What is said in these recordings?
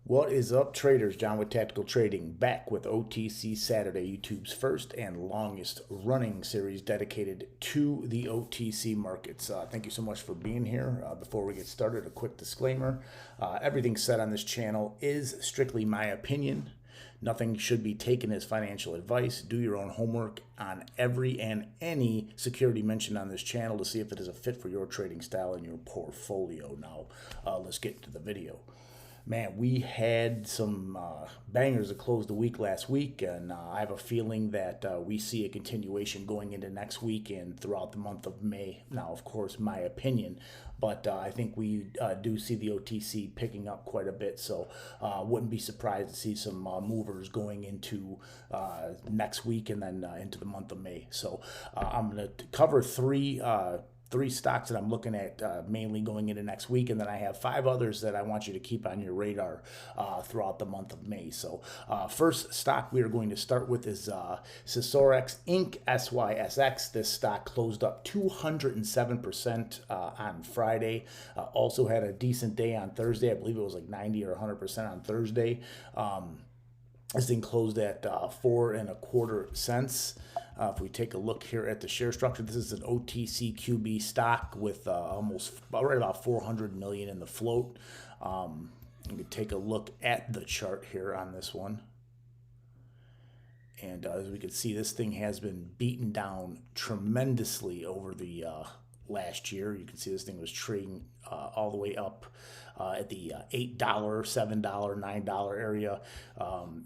What is up, traders? John with Tactical Trading, back with OTC Saturday, YouTube's first and longest running series dedicated to the OTC markets. Thank you so much for being here. Before we get started, a quick disclaimer. Everything said on this channel is strictly my opinion. Nothing should be taken as financial advice. Do your own homework on every and any security mentioned on this channel to see if it is a fit for your trading style and your portfolio. Now, let's get to the video. Man, we had some bangers that closed the week last week, and I have a feeling that we see a continuation going into next week and throughout the month of May. Now, of course, my opinion, but I think we do see the OTC picking up quite a bit, so wouldn't be surprised to see some movers going into next week and then into the month of May. So I'm going to cover three stocks that I'm looking at mainly going into next week, and then I have 5 others that I want you to keep on your radar throughout the month of May. So first stock we are going to start with is SYSX Inc. SYSX. This stock closed up 207% on Friday. Also had a decent day on Thursday. I believe it was like 90 or 100% on Thursday. This thing closed at 4.25 cents. If we take a look here at the share structure, this is an OTC QB stock with right about 400 million in the float. We can take a look at the chart here on this one. And as we can see, this thing has been beaten down tremendously over the last year. You can see this thing was trading all the way up at the $8, $7, $9 area,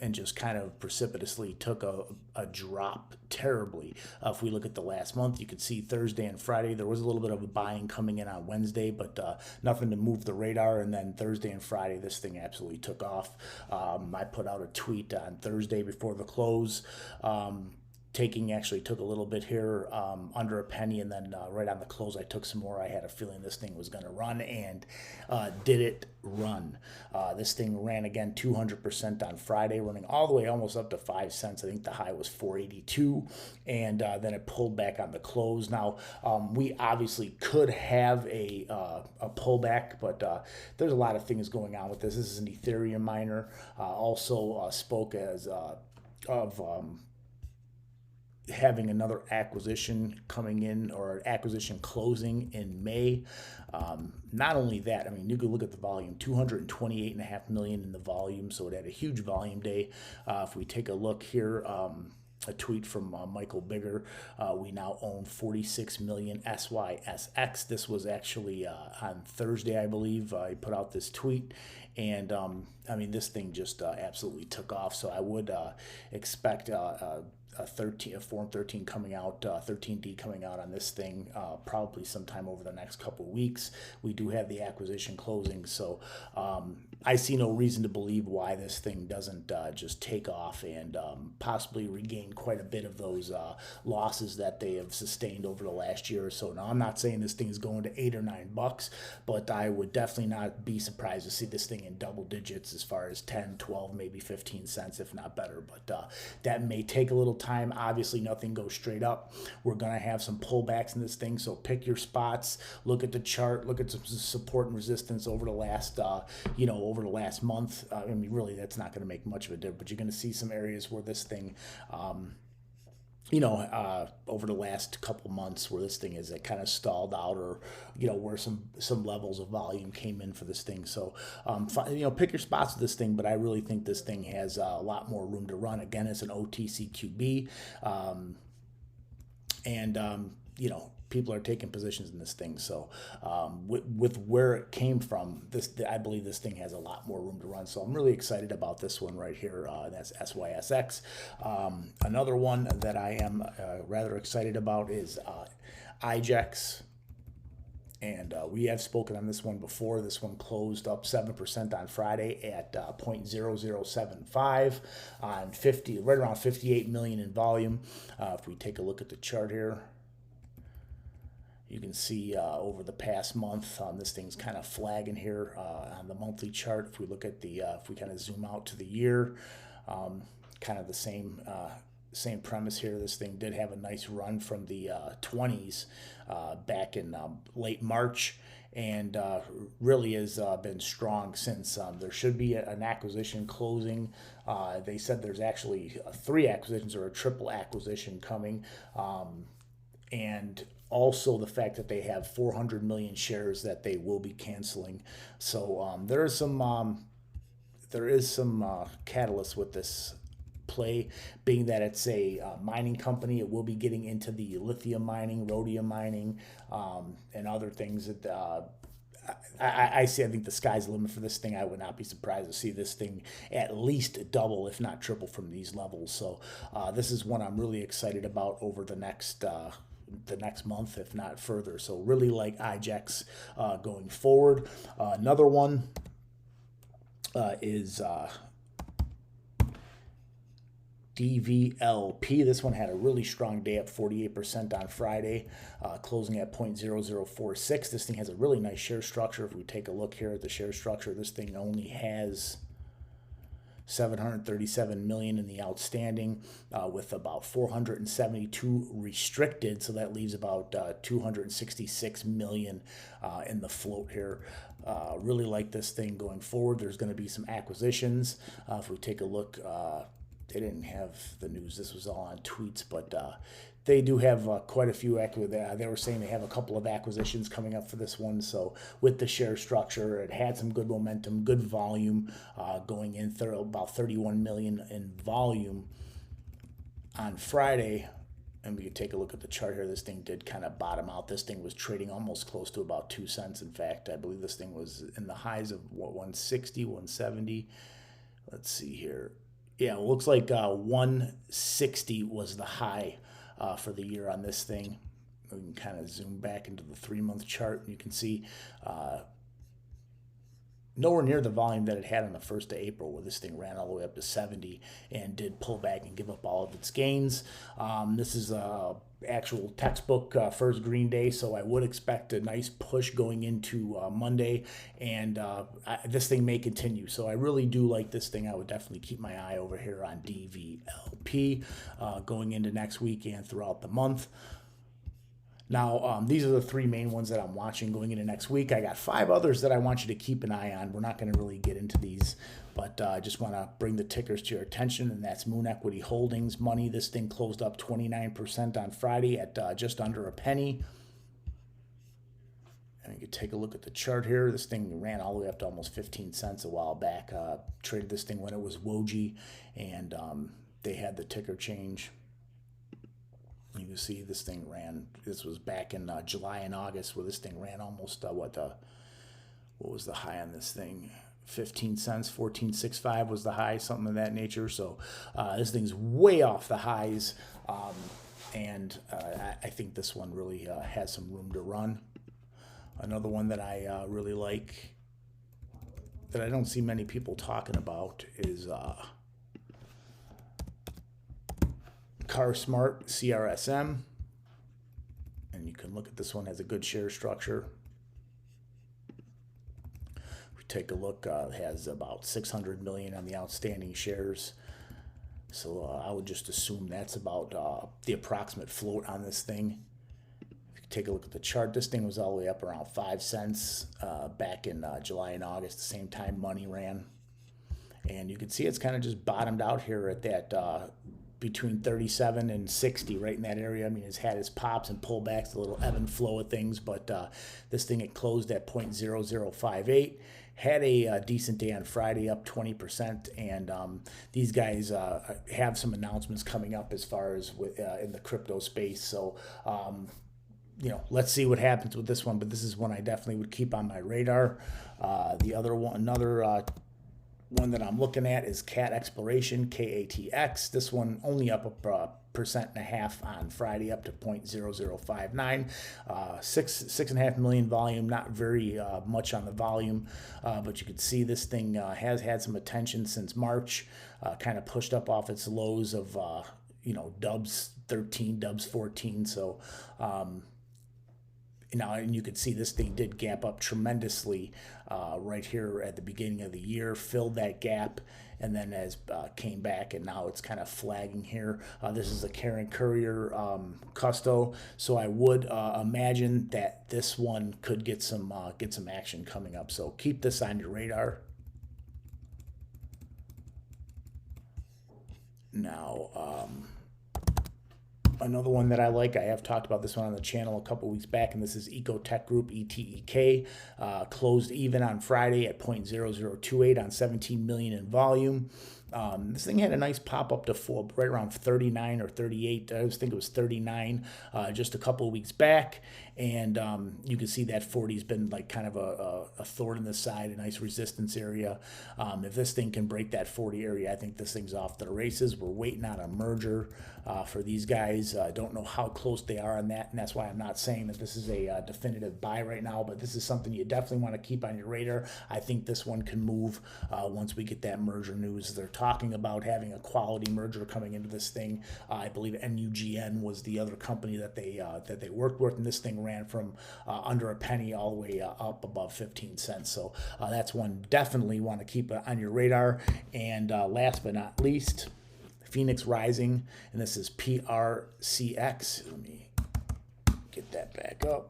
and just kind of precipitously took a drop terribly. If we look at the last month, you could see Thursday and Friday there was a little bit of a buying coming in on Wednesday, but nothing to move the radar. And then Thursday and Friday, this thing absolutely took off. I put out a tweet on Thursday before the close. Actually took a little bit here under a penny, and then right on the close I took some more. I had a feeling this thing was going to run, and did it run. This thing ran again 200% on Friday, running all the way almost up to 5 cents. I think the high was 4.82, and then it pulled back on the close. Now we obviously could have a pullback, but there's a lot of things going on with this. This is an Ethereum miner. Also spoke as of having another acquisition coming in, or acquisition closing in May. Not only that, I mean, you can look at the volume, 228.5 million in the volume, so it had a huge volume day. If we take a look here, a tweet from Michael Bigger, we now own 46 million SYSX. This was actually on Thursday, I believe. I put out this tweet, and I mean, this thing just absolutely took off. So I would expect a Form 13 coming out, 13D coming out on this thing probably sometime over the next couple of weeks. We do have the acquisition closing, so I see no reason to believe why this thing doesn't just take off and possibly regain quite a bit of those losses that they have sustained over the last year or so. Now, I'm not saying this thing is going to $8 or $9, but I would definitely not be surprised to see this thing in double digits as far as 10, 12, maybe 15 cents, if not better. But that may take a little time. Obviously, nothing goes straight up. We're going to have some pullbacks in this thing, so pick your spots. Look at the chart. Look at some support and resistance over the last, over the last month. I mean, really, that's not going to make much of a difference, but you're going to see some areas where this thing, over the last couple months, where this thing is kind of stalled out, or where some levels of volume came in for this thing. So pick your spots with this thing, but I really think this thing has a lot more room to run. Again, it's an OTC QB, and people are taking positions in this thing. So with where it came from, I believe this thing has a lot more room to run. So I'm really excited about this one right here. That's SYSX. Another one that I am rather excited about is IGEX. And we have spoken on this one before. This one closed up 7% on Friday at 0.0075 on right around 58 million in volume. If we take a look at the chart here, you can see over the past month, this thing's kind of flagging here on the monthly chart. If we look at if we kind of zoom out to the year, kind of the same premise here. This thing did have a nice run from the 20s back in late March, and really has been strong since. There should be an acquisition closing. They said there's actually 3 acquisitions or a triple acquisition coming. And also the fact that they have 400 million shares that they will be canceling. So there is some catalyst with this play, being that it's a mining company. It will be getting into the lithium mining, rhodium mining, and other things that I see. I think the sky's the limit for this thing. I would not be surprised to see this thing at least double, if not triple, from these levels. So this is one I'm really excited about over the next month, if not further. So really like IJEX going forward. Another one is DVLP. This one had a really strong day, up 48% on Friday, closing at 0.0046. This thing has a really nice share structure. If we take a look here at the share structure, this thing only has 737 million in the outstanding, with about 472 restricted, so that leaves about 266 million in the float here. Really like this thing going forward. There's going to be some acquisitions. If we take a look, they didn't have the news. This was all on tweets, but they do have quite a few. They were saying they have a couple of acquisitions coming up for this one. So with the share structure, it had some good momentum, good volume going in, about 31 million in volume on Friday. And we could take a look at the chart here. This thing did kind of bottom out. This thing was trading almost close to about 2 cents. In fact, I believe this thing was in the highs of 160, 170. Let's see here. Yeah, it looks like 160 was the high for the year on this thing. We can kind of zoom back into the 3-month chart, and you can see nowhere near the volume that it had on the 1st of April, where this thing ran all the way up to 70 and did pull back and give up all of its gains. This is actual textbook first green day, so I would expect a nice push going into Monday, and this thing may continue. So I really do like this thing. I would definitely keep my eye over here on DVLP going into next week and throughout the month. Now, these are the 3 main ones that I'm watching going into next week. I got 5 others that I want you to keep an eye on. We're not going to really get into these, but I just want to bring the tickers to your attention, and that's Moon Equity Holdings, MONI. This thing closed up 29% on Friday at just under a penny. And you can take a look at the chart here. This thing ran all the way up to almost 15 cents a while back. Traded this thing when it was Woji, and they had the ticker change. You can see this thing ran. This was back in July and August, where this thing ran almost what was the high on this thing? 15 cents, 14.65 was the high, something of that nature. So this thing's way off the highs, and I think this one really has some room to run. Another one that I really like, that I don't see many people talking about, is CRSM, and you can look at this one, has a good share structure. If we take a look, it has about 600 million on the outstanding shares. So I would just assume that's about the approximate float on this thing. If you take a look at the chart, this thing was all the way up around 5 cents back in July and August, the same time MONI ran. And you can see it's kind of just bottomed out here at that between 37 and 60, right in that area. I mean, it's had its pops and pullbacks, a little ebb and flow of things, but this thing, it closed at 0.0058. Had a decent day on Friday, up 20%, and these guys have some announcements coming up as far as in the crypto space. So, let's see what happens with this one, but this is one I definitely would keep on my radar. The other one, another one that I'm looking at is Cat Exploration, KATX. This one only up 1.5% on Friday, up to 0.0059. 6.5 million volume, not very much on the volume, but you can see this thing has had some attention since March, kind of pushed up off its lows of dubs 13, dubs 14. So Now, and you can see this thing did gap up tremendously right here at the beginning of the year, filled that gap, and then as came back, and now it's kind of flagging here. This is a Karen Courier Custo, so I would imagine that this one could get some action coming up. So keep this on your radar. Now, another one that I like, I have talked about this one on the channel a couple weeks back, and this is ETEK Group, ETEK. Closed even on Friday at 0.0028 on 17 million in volume. This thing had a nice pop up to right around 39 or 38. I think it was 39 just a couple of weeks back. And you can see that 40's been like kind of a thorn in the side, a nice resistance area. If this thing can break that 40 area, I think this thing's off to the races. We're waiting on a merger for these guys. I don't know how close they are on that, and that's why I'm not saying that this is a definitive buy right now, but this is something you definitely want to keep on your radar. I think this one can move once we get that merger news. They're talking about having a quality merger coming into this thing. I believe NUGN was the other company that they worked with, and this thing ran from under a penny all the way up above 15 cents. So that's one definitely want to keep on your radar. And last but not least, Phoenix Rising, and this is PRCX. Let me get that back up.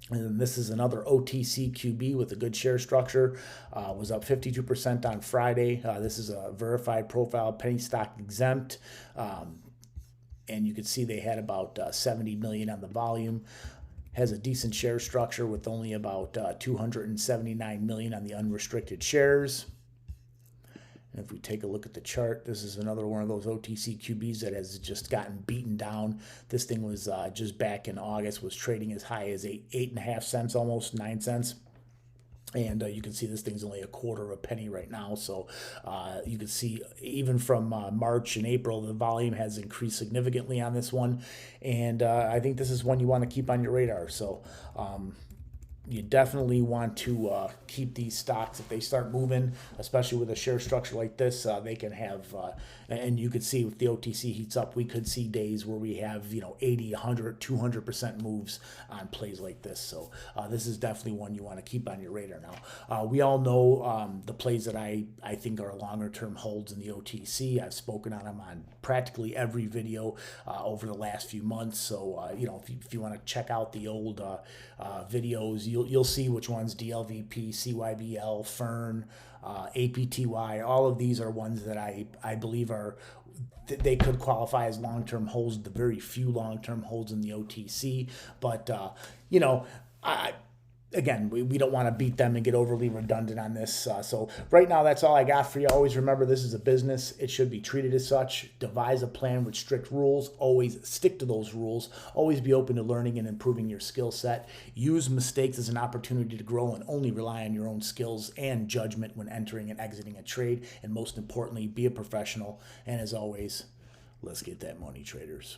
And this is another OTC QB with a good share structure. Was up 52% on Friday. This is a verified profile, penny stock exempt. And you can see they had about 70 million on the volume. Has a decent share structure with only about 279 million on the unrestricted shares. And if we take a look at the chart, this is another one of those OTC QBs that has just gotten beaten down. This thing was just back in August, was trading as high as 8.5 cents, almost 9 cents. And you can see this thing's only a quarter of a penny right now. So you can see even from March and April, the volume has increased significantly on this one. And I think this is one you want to keep on your radar. So you definitely want to keep these stocks. If they start moving, especially with a share structure like this, they can have, and you could see if the OTC heats up, we could see days where we have, 80, 100, 200% moves on plays like this. So this is definitely one you want to keep on your radar now. We all know the plays that I think are longer term holds in the OTC. I've spoken on them on practically every video over the last few months. So, if you want to check out the old videos, you'll see which ones: DLVP, CYBL, Fern, APTY. All of these are ones that I believe they could qualify as long-term holds. The very few long-term holds in the OTC, but again, we don't want to beat them and get overly redundant on this. So right now, that's all I got for you. Always remember, this is a business. It should be treated as such. Devise a plan with strict rules. Always stick to those rules. Always be open to learning and improving your skill set. Use mistakes as an opportunity to grow, and only rely on your own skills and judgment when entering and exiting a trade. And most importantly, be a professional. And as always, let's get that money, traders.